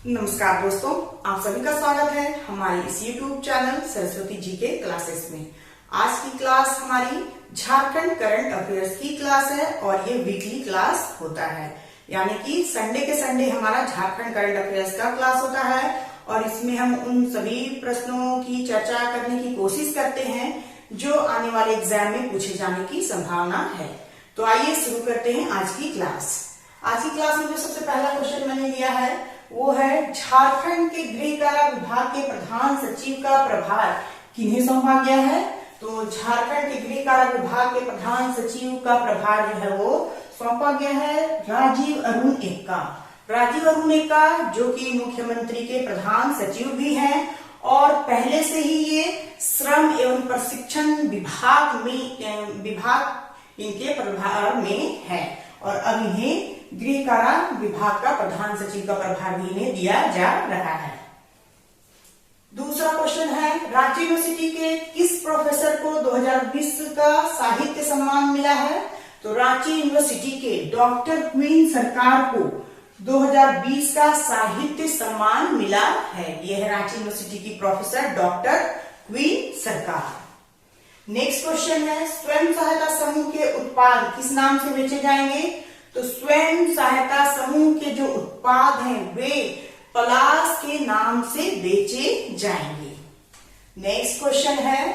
नमस्कार दोस्तों, आप सभी का स्वागत है हमारे इस YouTube चैनल सरस्वती जी के क्लासेस में। आज की क्लास हमारी झारखंड करंट अफेयर्स की क्लास है और ये वीकली क्लास होता है, यानी कि संडे के संडे हमारा झारखंड करंट अफेयर्स का क्लास होता है और इसमें हम उन सभी प्रश्नों की चर्चा करने की कोशिश करते हैं जो आने वाले एग्जाम में पूछे जाने की संभावना है। तो आइए शुरू करते हैं आज की क्लास। आज की क्लास में जो सबसे पहला क्वेश्चन मैंने लिया है वो है, झारखंड के गृह कारा विभाग के प्रधान सचिव का प्रभार किन्हें सौंपा गया है। तो झारखंड के गृह कारा विभाग के प्रधान सचिव का प्रभार जो है वो सौंपा गया है राजीव अरुण एक्का। राजीव अरुण एक्का जो कि मुख्यमंत्री के प्रधान सचिव भी हैं और पहले से ही ये श्रम एवं प्रशिक्षण विभाग इनके प्रभार में है और अब इन्हें गृह कारा विभाग का प्रधान सचिव का प्रभार भी इन्हें दिया जा रहा है। दूसरा क्वेश्चन है, रांची यूनिवर्सिटी के किस प्रोफेसर को 2020 का साहित्य सम्मान मिला है। तो रांची यूनिवर्सिटी के डॉक्टर क्वीन सरकार को 2020 का साहित्य सम्मान मिला है। यह है रांची यूनिवर्सिटी की प्रोफेसर डॉक्टर क्वीन सरकार। नेक्स्ट क्वेश्चन है, स्वयं सहायता समूह के उत्पाद किस नाम से बेचे जाएंगे। तो स्वयं सहायता समूह के जो उत्पाद हैं वे पलाश के नाम से बेचे जाएंगे। नेक्स्ट क्वेश्चन है,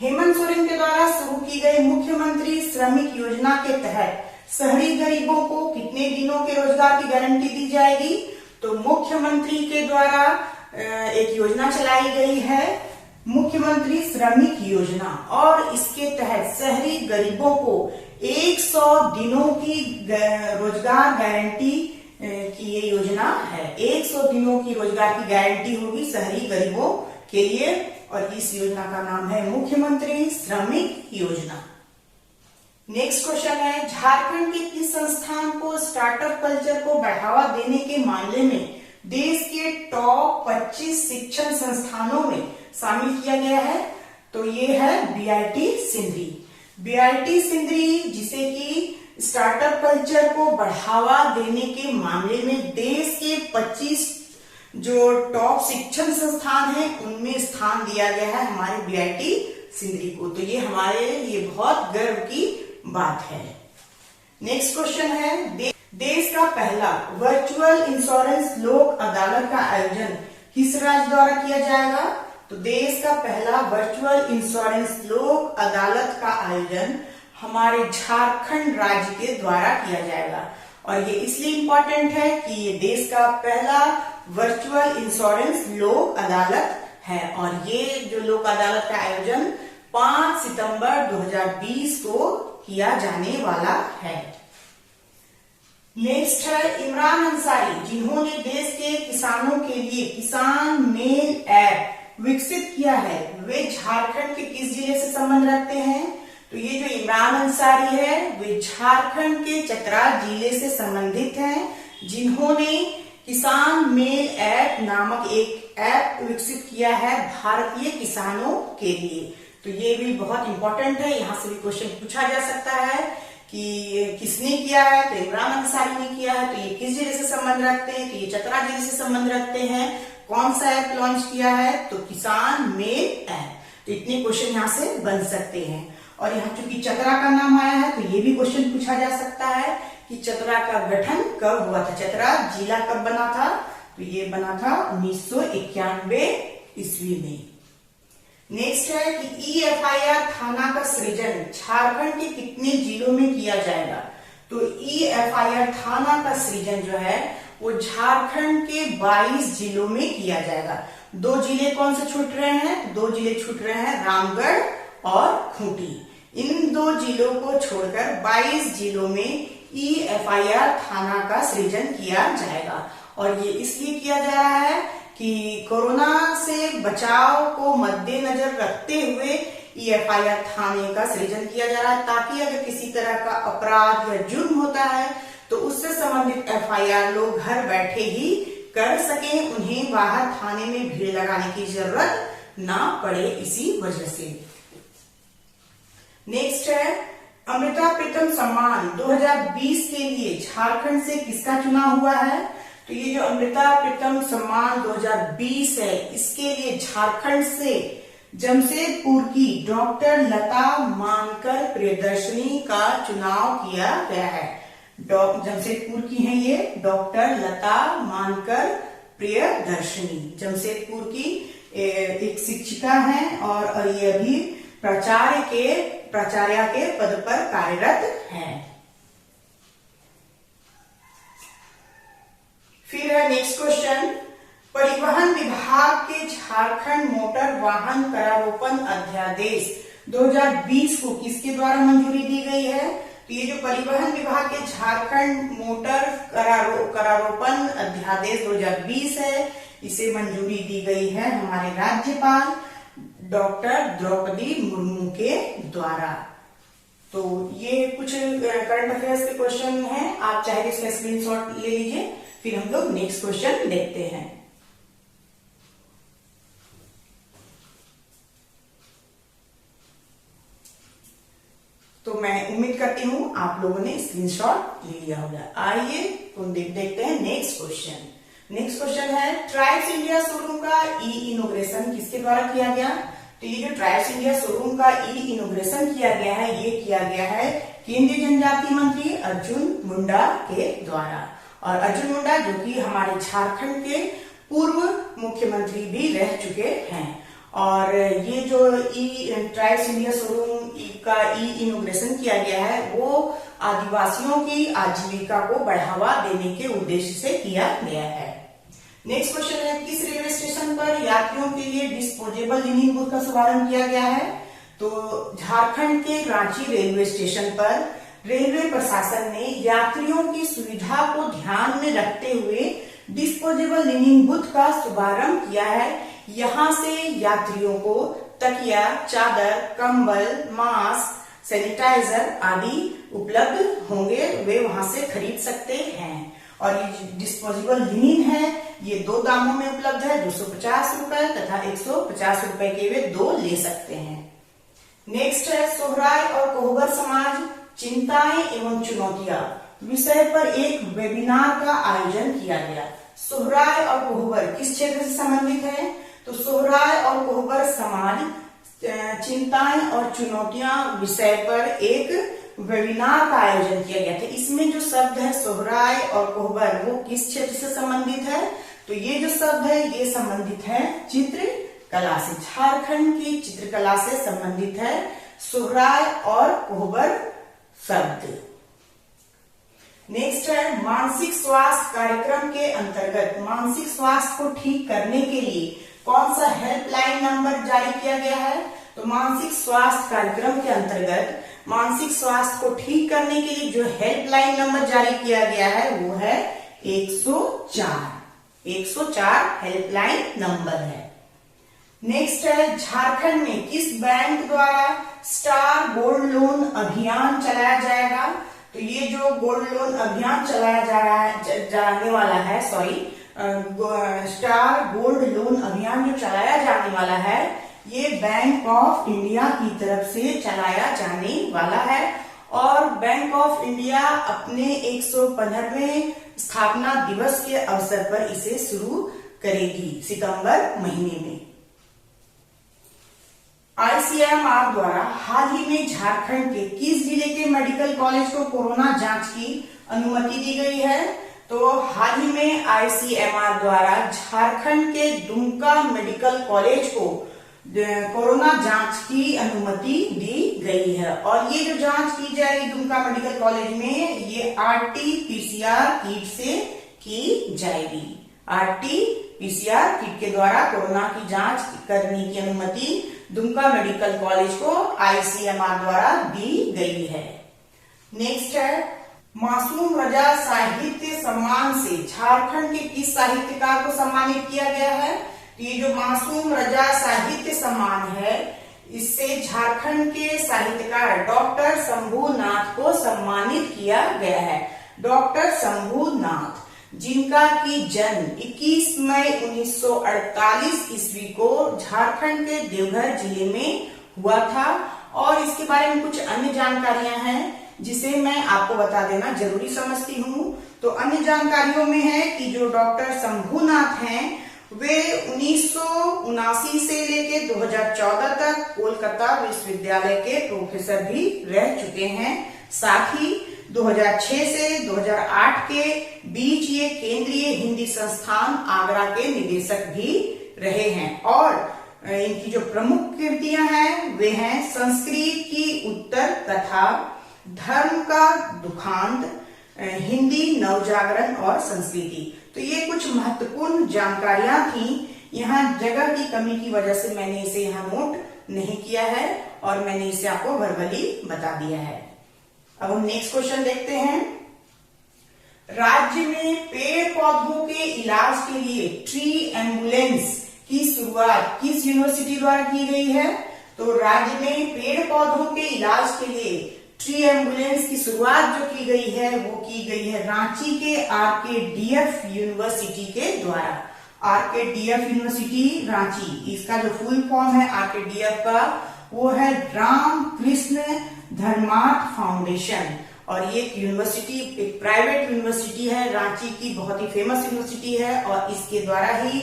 हेमंत सोरेन के द्वारा शुरू की गई मुख्यमंत्री श्रमिक योजना के तहत शहरी गरीबों को कितने दिनों के रोजगार की गारंटी दी जाएगी। तो मुख्यमंत्री के द्वारा एक योजना चलाई गई है मुख्यमंत्री श्रमिक योजना और इसके तहत शहरी गरीबों को 100 दिनों की रोजगार गारंटी की ये योजना है। 100 दिनों की रोजगार की गारंटी होगी शहरी गरीबों के लिए और इस योजना का नाम है मुख्यमंत्री श्रमिक योजना। नेक्स्ट क्वेश्चन है, झारखंड के किस संस्थान को स्टार्टअप कल्चर को बढ़ावा देने के मामले में देश के टॉप 25 शिक्षण संस्थानों में शामिल किया गया है। तो ये है बीआईटी सिंधरी। बीआईटी सिंधरी जिसे कि स्टार्टअप कल्चर को बढ़ावा देने के मामले में देश के 25 जो टॉप शिक्षण संस्थान हैं उनमें स्थान दिया गया है हमारे बीआईटी सिंधरी को। तो ये हमारे लिए बहुत गर्व की बात है। नेक्स्ट क्वेश्चन है, देश का पहला वर्चुअल इंश्योरेंस लोक अदालत का आयोजन किस राज्य द्वारा किया जाएगा। तो देश का पहला वर्चुअल इंश्योरेंस लोक अदालत का आयोजन हमारे झारखंड राज्य के द्वारा किया जाएगा और ये इसलिए इम्पोर्टेंट है कि ये देश का पहला वर्चुअल इंश्योरेंस लोक अदालत है और ये जो लोक अदालत का आयोजन 5 सितंबर 2020 को किया जाने वाला है। नेक्स्ट है, इमरान अंसारी जिन्होंने देश के किसानों के लिए किसान मेल ऐप विकसित किया है वे झारखंड के किस जिले से संबंध रखते हैं। तो ये जो इमरान अंसारी है वे झारखंड के चतरा जिले से संबंधित हैं जिन्होंने किसान मेल ऐप नामक एक ऐप विकसित किया है भारतीय किसानों के लिए। तो ये भी बहुत इंपॉर्टेंट है, यहाँ से भी क्वेश्चन पूछा जा सकता है कि किसने किया है। तो इमरान अंसारी ने किया है। तो ये किस जिले से संबंध रखते हैं। तो ये चतरा जिले से संबंध रखते हैं। कौन सा ऐप लॉन्च किया है। तो किसान मेल ऐप। तो इतने क्वेश्चन यहाँ से बन सकते हैं और यहाँ चूंकि चतरा का नाम आया है तो ये भी क्वेश्चन पूछा जा सकता है कि चतरा का गठन कब हुआ था, चतरा जिला कब बना था। तो ये बना था 1991 ईस्वी में। नेक्स्ट है कि ईएफआईआर थाना का सृजन झारखंड के कितने जिलों में किया जाएगा। तो ईएफआईआर थाना का सृजन जो है वो झारखंड के 22 जिलों में किया जाएगा। 2 जिले कौन से छूट रहे हैं। 2 जिले छूट रहे हैं रामगढ़ और खूंटी। इन 2 जिलों को छोड़कर 22 जिलों में ईएफआईआर थाना का सृजन किया जाएगा और ये इसलिए किया जा रहा है कि कोरोना से बचाव को मद्देनजर रखते हुए ईएफआईआर थाने का सृजन किया जा रहा है ताकि अगर किसी तरह का अपराध या जुर्म होता है तो उससे संबंधित एफआईआर लोग घर बैठे ही कर सकें, उन्हें बाहर थाने में भीड़ लगाने की जरूरत ना पड़े इसी वजह से। नेक्स्ट है, अमृता प्रीतम सम्मान 2020 के लिए झारखंड से किसका चुनाव हुआ है। तो ये जो अमृता प्रीतम सम्मान 2020 है, इसके लिए झारखंड से जमशेदपुर की डॉक्टर लता मानकर प्रियदर्शनी का चुनाव किया गया है। जमशेदपुर की है ये डॉक्टर लता मानकर प्रियदर्शनी, जमशेदपुर की एक शिक्षिका हैं और ये अभी प्राचार्य के पद पर कार्यरत हैं। फिर है नेक्स्ट क्वेश्चन, परिवहन विभाग के झारखंड मोटर वाहन करारोपण अध्यादेश 2020 को किसके द्वारा मंजूरी दी गई है? तो ये जो परिवहन विभाग के झारखंड मोटर करारोपण अध्यादेश 2020 है, इसे मंजूरी दी गई है हमारे राज्यपाल डॉक्टर द्रौपदी मुर्मू के द्वारा। तो ये कुछ करंट अफेयर्स के क्वेश्चन हैं, आप चाहे इसका स्क्रीनशॉट ले लीजिए। फिर हम लोग नेक्स्ट क्वेश्चन देखते हैं। तो मैं उम्मीद करती हूं आप लोगों ने स्क्रीनशॉट ले लिया होगा। आइए तो देखते हैं नेक्स्ट क्वेश्चन। नेक्स्ट क्वेश्चन है, ट्राइब्स इंडिया शोरूम का ई इनोग्रेशन किसके द्वारा किया गया? तो ये जो ट्राइब्स इंडिया शोरूम का ई इनोग्रेशन किया गया है, ये किया गया है केंद्रीय जनजाति मंत्री अर्जुन मुंडा के द्वारा। और अर्जुन मुंडा जो कि हमारे झारखंड के पूर्व मुख्यमंत्री भी रह चुके हैं। और ये जो ट्राइब्स इंडिया शोरूम का ई इनोग्रेशन किया गया है, वो आदिवासियों की आजीविका को बढ़ावा देने के उद्देश्य से किया गया है। नेक्स्ट क्वेश्चन है, किस रेलवे स्टेशन पर यात्रियों के लिए डिस्पोजेबल लिनिंग बूथ का शुभारंभ किया गया है? तो झारखंड के रांची रेलवे स्टेशन पर रेलवे प्रशासन ने यात्रियों की सुविधा को ध्यान में रखते हुए डिस्पोजेबल लिनिंग बूथ का शुभारंभ किया है। यहाँ से यात्रियों को तकिया, चादर, कंबल, मास्क, सैनिटाइजर आदि उपलब्ध होंगे, वे वहां से खरीद सकते हैं। और ये डिस्पोजेबल लिनिन है, ये दो दामों में उपलब्ध है, 250 रुपए तथा 150 रुपए के वे दो ले सकते हैं। नेक्स्ट है, सोहराय और कोहबर समाज चिंताएं एवं चुनौतियां विषय पर एक वेबिनार का आयोजन किया गया। सोहराय और कोहबर किस क्षेत्र से संबंधित है? तो सोहराय और कोहबर समाज चिंताएं और चुनौतियां विषय पर एक वेबिनार का आयोजन किया गया था। इसमें जो शब्द है सोहराय और कोहबर, वो किस क्षेत्र से संबंधित है? तो ये जो शब्द है ये संबंधित है चित्रकला से, झारखंड की चित्रकला से संबंधित है सोहराय और कोहबर शब्द। नेक्स्ट है, मानसिक स्वास्थ्य कार्यक्रम के अंतर्गत मानसिक स्वास्थ्य को ठीक करने के लिए कौन सा हेल्पलाइन नंबर जारी किया गया है? तो मानसिक स्वास्थ्य कार्यक्रम के अंतर्गत मानसिक स्वास्थ्य को ठीक करने के लिए जो हेल्पलाइन नंबर जारी किया गया है वो है 104। 104 हेल्पलाइन नंबर है। नेक्स्ट है, झारखंड में किस बैंक द्वारा स्टार गोल्ड लोन अभियान चलाया जाएगा? तो ये जो गोल्ड लोन अभियान चलाया जाने वाला है, स्टार गोल्ड लोन अभियान जो चलाया जाने वाला है, ये बैंक ऑफ इंडिया की तरफ से चलाया जाने वाला है। और बैंक ऑफ इंडिया अपने 115वें स्थापना दिवस के अवसर पर इसे शुरू करेगी सितंबर महीने में। ICMR द्वारा हाल ही में झारखंड के किस जिले के मेडिकल कॉलेज को कोरोना जांच की अनुमति दी गई है? तो हाल ही में ICMR द्वारा झारखंड के दुमका मेडिकल कॉलेज को कोरोना जांच की अनुमति दी गई है। और ये जो जांच की जाएगी दुमका मेडिकल कॉलेज में, ये RT-PCR किट से की जाएगी। RT-PCR किट के द्वारा कोरोना की जांच करने की अनुमति दुमका मेडिकल कॉलेज को ICMR द्वारा दी गई है। नेक्स्ट है, मासूम रजा साहित्य सम्मान से झारखंड के किस साहित्यकार को सम्मानित किया गया है? तो ये जो मासूम रजा साहित्य सम्मान है, इससे झारखंड के साहित्यकार डॉक्टर शंभूनाथ को सम्मानित किया गया है। डॉक्टर शंभूनाथ, जिनका की जन्म 21 मई 1948 ईस्वी को झारखंड के देवघर जिले में हुआ था। और इसके बारे में कुछ अन्य जानकारियां हैं जिसे मैं आपको बता देना जरूरी समझती हूँ। तो अन्य जानकारियों में है कि जो डॉक्टर शंभुनाथ हैं वे 1979 से लेके 2014 तक कोलकाता विश्वविद्यालय के प्रोफेसर भी रह चुके हैं। साथ ही 2006 से 2008 के बीच ये केंद्रीय हिंदी संस्थान आगरा के निदेशक भी रहे हैं। और इनकी जो प्रमुख कृतियां हैं वे हैं संस्कृत की उत्तर कथा, धर्म का दुखांत, हिंदी नवजागरण और संस्कृति। तो ये कुछ महत्वपूर्ण जानकारियां थी। यहाँ जगह की कमी की वजह से मैंने इसे यहाँ नोट नहीं किया है और मैंने इसे आपको वर्बली बता दिया है। अब हम नेक्स्ट क्वेश्चन देखते हैं। राज्य में पेड़ पौधों के इलाज के लिए ट्री एम्बुलेंस की शुरुआत किस यूनिवर्सिटी द्वारा की गई है? तो राज्य में पेड़ पौधों के इलाज के लिए ट्री एम्बुलेंस की शुरुआत जो की गई है वो की गई है रांची के आरकेडीएफ यूनिवर्सिटी के द्वारा। आरकेडीएफ यूनिवर्सिटी रांची, इसका जो फुल फॉर्म है आरकेडीएफ का वो है राम कृष्ण धर्मार्थ फाउंडेशन। और ये यूनिवर्सिटी एक प्राइवेट यूनिवर्सिटी है, रांची की बहुत ही फेमस यूनिवर्सिटी है और इसके द्वारा ही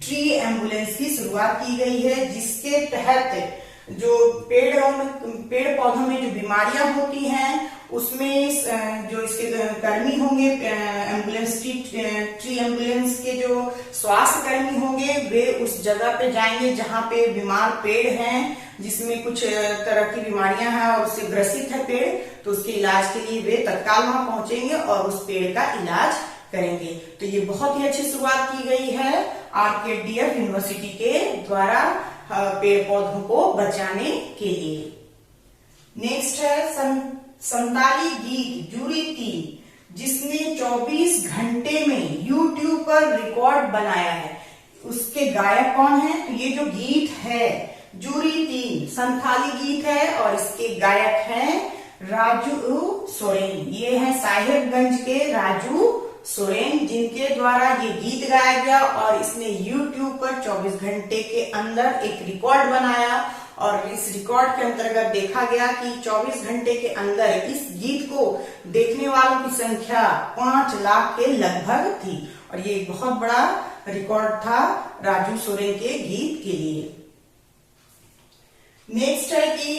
ट्री एम्बुलेंस की शुरुआत की गई है, जिसके तहत जो पेड़ पौधों में जो बीमारियां होती हैं उसमें जो इसके कर्मी होंगे एम्बुलेंस ट्री एम्बुलेंस के जो स्वास्थ्य कर्मी होंगे वे उस जगह पे जाएंगे जहां पे बीमार पेड़ हैं, जिसमें कुछ तरह की बीमारियां हैं और उससे ग्रसित है पेड़, तो उसके इलाज के लिए वे तत्काल वहां पहुंचेंगे और उस पेड़ का इलाज करेंगे। तो ये बहुत ही अच्छी शुरुआत की गई है आरकेडीएफ यूनिवर्सिटी के द्वारा पेड़ पौधों को बचाने के लिए। नेक्स्ट है संताली गीत जूरी 3, जिसने 24 घंटे में यूट्यूब पर रिकॉर्ड बनाया है, उसके गायक कौन है? तो ये जो गीत है जूरी 3 संथाली गीत है और इसके गायक हैं राजू सोरेन। ये है साहिबगंज के राजू सोरेन, जिनके द्वारा ये गीत गाया गया और इसने YouTube पर 24 घंटे के अंदर एक रिकॉर्ड बनाया और इस रिकॉर्ड के अंतर्गत देखा गया कि 24 घंटे के अंदर इस गीत को देखने वालों की संख्या 5 लाख के लगभग थी और ये एक बहुत बड़ा रिकॉर्ड था राजू सोरेन के गीत के लिए। नेक्स्ट है कि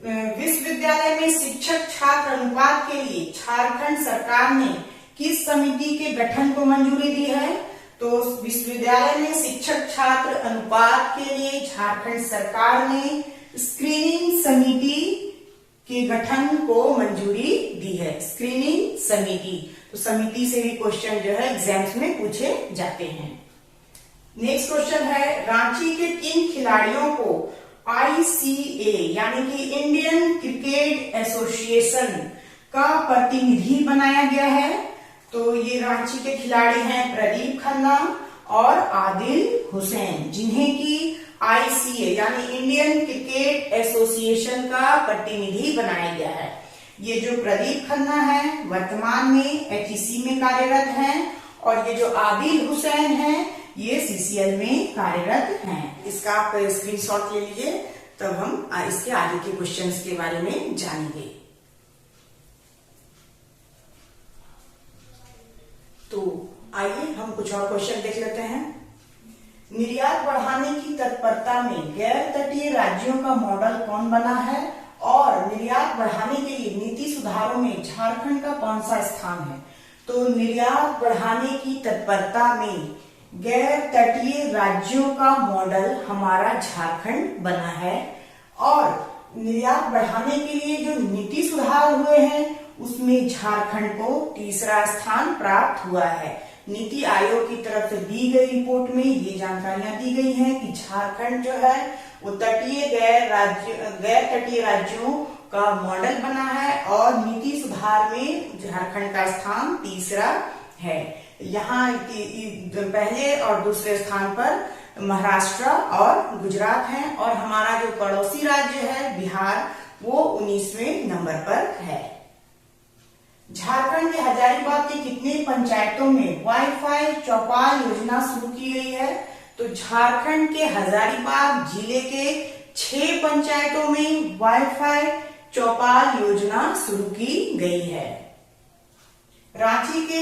विश्वविद्यालय में शिक्षक छात्र अनुपात के लिए झारखंड सरकार ने किस समिति के गठन को मंजूरी दी है? तो विश्वविद्यालय में शिक्षक छात्र अनुपात के लिए झारखंड सरकार ने स्क्रीनिंग समिति के गठन को मंजूरी दी है। स्क्रीनिंग समिति, तो समिति से भी क्वेश्चन जो है एग्जाम्स में पूछे जाते हैं। नेक्स्ट क्वेश्चन है रांची के किन खिलाड़ियों को ICA यानी कि इंडियन क्रिकेट एसोसिएशन का प्रतिनिधि बनाया गया है? तो ये रांची के खिलाड़ी हैं प्रदीप खन्ना और आदिल हुसैन, जिन्हें की ICA यानी इंडियन क्रिकेट एसोसिएशन का प्रतिनिधि बनाया गया है। ये जो प्रदीप खन्ना है वर्तमान में HEC में कार्यरत हैं और ये जो आदिल हुसैन हैं ये CCL में कार्यरत हैं। इसका आप स्क्रीनशॉट ले लीजिए, तब हम इसके आगे के क्वेश्चंस के बारे में जानेंगे। तो आइए हम कुछ और क्वेश्चन देख लेते हैं। निर्यात बढ़ाने की तत्परता में गैर तटीय राज्यों का मॉडल कौन बना है और निर्यात बढ़ाने के लिए नीति सुधारों में झारखंड का कौन सा स्थान है? तो निर्यात बढ़ाने की तत्परता में गैर तटीय राज्यों का मॉडल हमारा झारखंड बना है और निर्यात बढ़ाने के लिए जो नीति सुधार हुए हैं उसमें झारखंड को तीसरा स्थान प्राप्त हुआ है। नीति आयोग की तरफ से दी गई रिपोर्ट में ये जानकारियां दी गई हैं कि झारखंड जो है वो तटीय गैर तटीय राज्यों का मॉडल बना है और नीति सुधार में झारखंड का स्थान तीसरा है। यहाँ पहले और दूसरे स्थान पर महाराष्ट्र और गुजरात हैं और हमारा जो पड़ोसी राज्य है बिहार वो 19वें नंबर पर है। झारखंड के हजारीबाग के कितने पंचायतों में वाईफाई चौपाल योजना शुरू की गई है? तो झारखंड के हजारीबाग जिले के 6 पंचायतों में वाईफाई चौपाल योजना शुरू की गई है। रांची के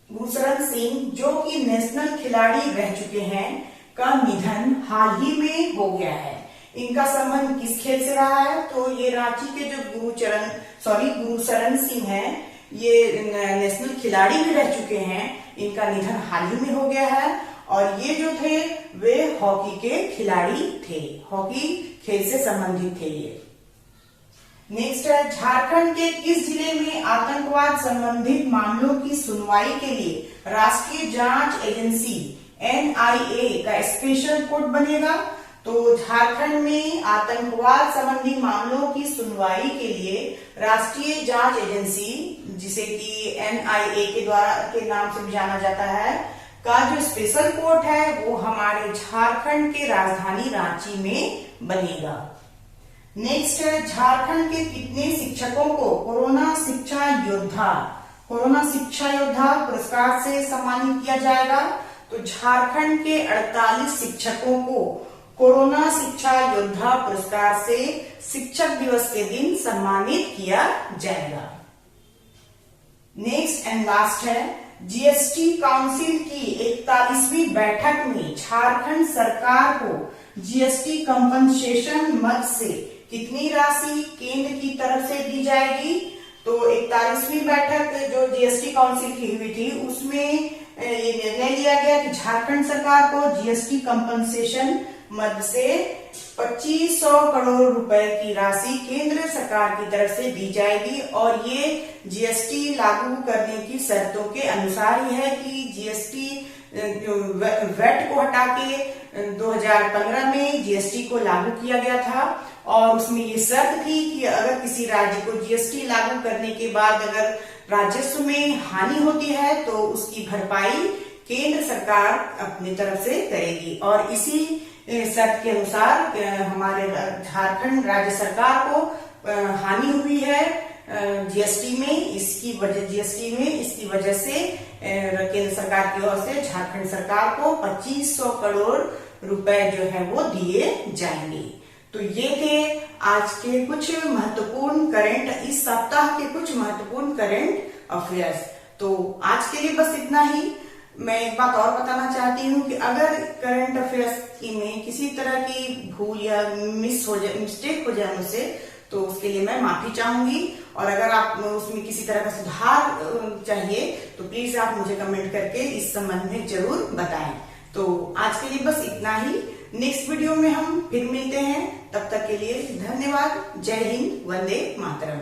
गुरशरण सिंह जो कि नेशनल खिलाड़ी रह चुके हैं का निधन हाल ही में हो गया है। इनका संबंध किस खेल से रहा है? तो ये रांची के जो गुरशरण सिंह हैं, ये नेशनल खिलाड़ी भी रह चुके हैं। इनका निधन हाल ही में हो गया है और ये जो थे वे हॉकी के खिलाड़ी थे, हॉकी खेल से संबंधित थे ये। नेक्स्ट है, झारखंड के किस जिले में आतंकवाद संबंधित मामलों की सुनवाई के लिए राष्ट्रीय जांच एजेंसी NIA का स्पेशल कोर्ट बनेगा? तो झारखंड में आतंकवाद संबंधी मामलों की सुनवाई के लिए राष्ट्रीय जांच एजेंसी, जिसे कि NIA के नाम से भी जाना जाता है, का जो स्पेशल कोर्ट है वो हमारे झारखंड के राजधानी रांची में बनेगा। नेक्स्ट है, झारखंड के कितने शिक्षकों को कोरोना शिक्षा योद्धा पुरस्कार से सम्मानित किया जाएगा? तो झारखंड के 48 शिक्षकों को कोरोना शिक्षा योद्धा पुरस्कार से शिक्षक दिवस के दिन सम्मानित किया जाएगा। नेक्स्ट एंड लास्ट है, GST काउंसिल की 41वीं बैठक में झारखंड सरकार को GST कंपनसेशन मद से कितनी राशि केंद्र की तरफ से दी जाएगी? तो 41वीं बैठक जो GST काउंसिल की हुई थी उसमें ये निर्णय लिया गया कि झारखंड सरकार को GST कंपनसेशन मद से 2500 करोड़ रुपए की राशि केंद्र सरकार की तरफ से दी जाएगी और ये GST लागू करने की शर्तों के अनुसार ही है कि GST वैट को हटा के 2015 में GST को लागू किया गया था और उसमें ये शर्त थी कि अगर किसी राज्य को GST लागू करने के बाद अगर राजस्व में हानि होती है तो उसकी भरपाई केंद्र सरकार अपनी तरफ से करेगी और इसी शर्त के अनुसार हमारे झारखंड राज्य सरकार को हानि हुई है GST में। इसकी वजह से केंद्र सरकार की ओर से झारखंड सरकार को 2500 करोड़ रुपए जो है वो दिए जाएंगे। तो ये थे आज के कुछ महत्वपूर्ण इस सप्ताह के कुछ महत्वपूर्ण करंट अफेयर्स। तो आज के लिए बस इतना ही। मैं एक बात और बताना चाहती हूँ कि अगर करंट अफेयर्स में किसी तरह की भूल या मिस्टेक हो जाए मुझसे तो उसके लिए मैं माफी चाहूंगी और अगर आप उसमें किसी तरह का सुधार चाहिए तो प्लीज आप मुझे कमेंट करके इस संबंध में जरूर बताएं। तो आज के लिए बस इतना ही। नेक्स्ट वीडियो में हम फिर मिलते हैं, तब तक के लिए धन्यवाद। जय हिंद, वंदे मातरम।